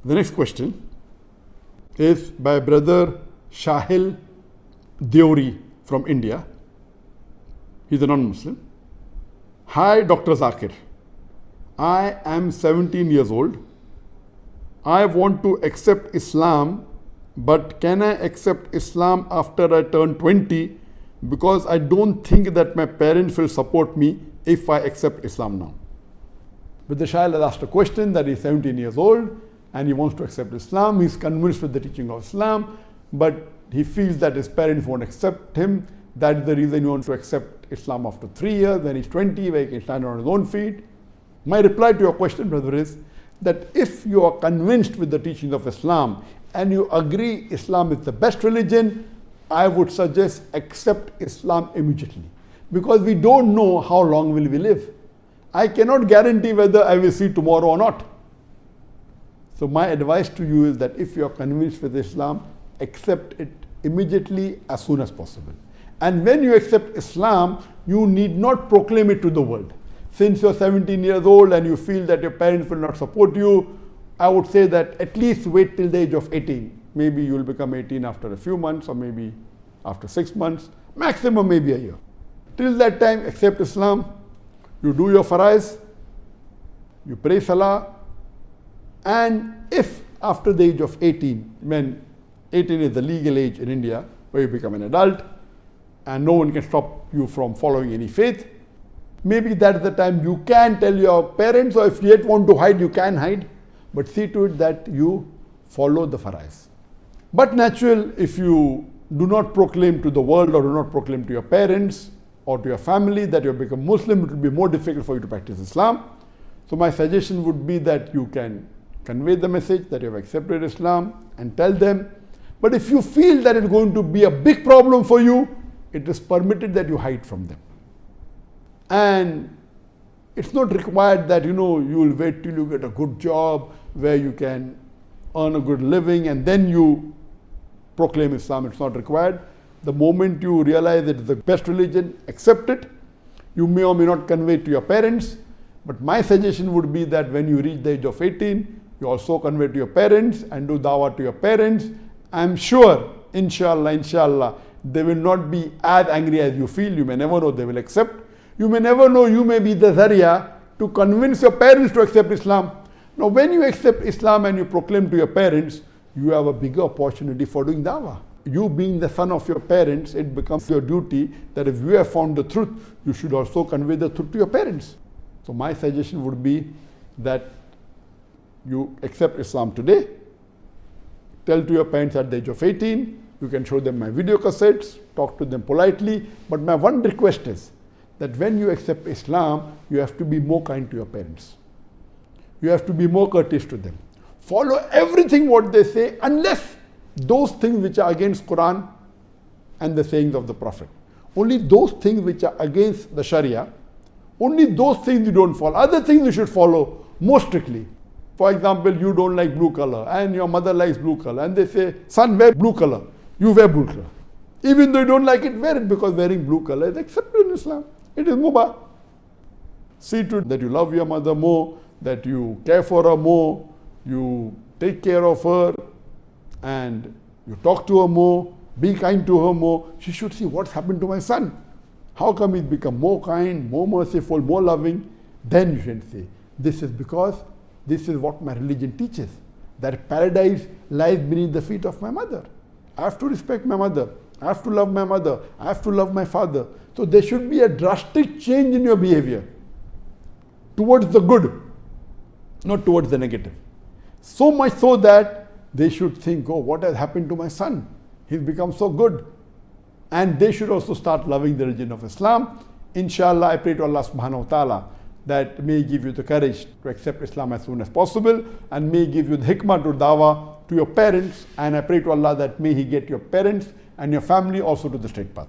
The next question is by brother Shahil Deori from India. He's a non-Muslim. Hi Dr. Zakir. I am 17 years old. I want to accept Islam, but can I accept Islam after I turn 20? Because I don't think that my parents will support me if I accept Islam now. But the Shahil has asked a question that he's 17 years old and he wants to accept Islam. He's convinced with the teaching of Islam, but he feels that his parents won't accept him. That is the reason he wants to accept Islam after 3 years, when he's 20, where he can stand on his own feet. My reply to your question, brother, is that if you are convinced with the teachings of Islam and you agree Islam is the best religion, I would suggest accept Islam immediately. Because we don't know how long will we live. I cannot guarantee whether I will see tomorrow or not. So my advice to you is that if you are convinced with Islam, accept it immediately as soon as possible. And when you accept Islam, you need not proclaim it to the world. Since you're 17 years old and you feel that your parents will not support you, I would say that at least wait till the age of 18. Maybe you will become 18 after a few months, or maybe after 6 months, maximum maybe a year. Till that time, accept Islam. You do your farais, you pray salah, and if after the age of 18, when 18 is the legal age in India, where you become an adult, and no one can stop you from following any faith, maybe that's the time you can tell your parents, or if you yet want to hide, you can hide, but see to it that you follow the farais. But natural, if you do not proclaim to the world or do not proclaim to your parents or to your family that you have become Muslim, it will be more difficult for you to practice Islam. So my suggestion would be that you can convey the message that you have accepted Islam and tell them. But if you feel that it's going to be a big problem for you, it is permitted that you hide from them. And it's not required that you will wait till you get a good job where you can earn a good living and then you proclaim Islam. It's not required. The moment you realize it is the best religion, accept it. You may or may not convey it to your parents, but my suggestion would be that when you reach the age of 18, you also convey to your parents and do dawah to your parents. I'm sure, inshallah, they will not be as angry as you feel. You may never know, they will accept. You may never know, you may be the Zariya to convince your parents to accept Islam. Now, when you accept Islam and you proclaim to your parents, you have a bigger opportunity for doing dawah. You being the son of your parents, it becomes your duty that if you have found the truth, you should also convey the truth to your parents. So my suggestion would be that you accept Islam today, tell to your parents at the age of 18, you can show them my video cassettes, talk to them politely, but my one request is that when you accept Islam, you have to be more kind to your parents. You have to be more courteous to them. Follow everything what they say, unless those things which are against Quran and the sayings of the Prophet. Only those things which are against the Sharia, only those things you don't follow. Other things you should follow more strictly. For example, you don't like blue color and your mother likes blue color and they say, son, wear blue color. You wear blue color. Even though you don't like it, wear it, because wearing blue color is accepted in Islam. It is mubah. See to it that you love your mother more, that you care for her more, you take care of her, and you talk to her more, be kind to her more. She should see what's happened to my son. How come he's become more kind, more merciful, more loving? Then you should say, this is because this is what my religion teaches, that paradise lies beneath the feet of my mother. I have to respect my mother. I have to love my mother. I have to love my father. So there should be a drastic change in your behavior towards the good, not towards the negative. So much so that they should think, oh, what has happened to my son? He's become so good. And they should also start loving the religion of Islam. Inshallah, I pray to Allah subhanahu wa ta'ala that may give you the courage to accept Islam as soon as possible, and may give you the hikmah to dawah to your parents. And I pray to Allah that may He get your parents and your family also to the straight path.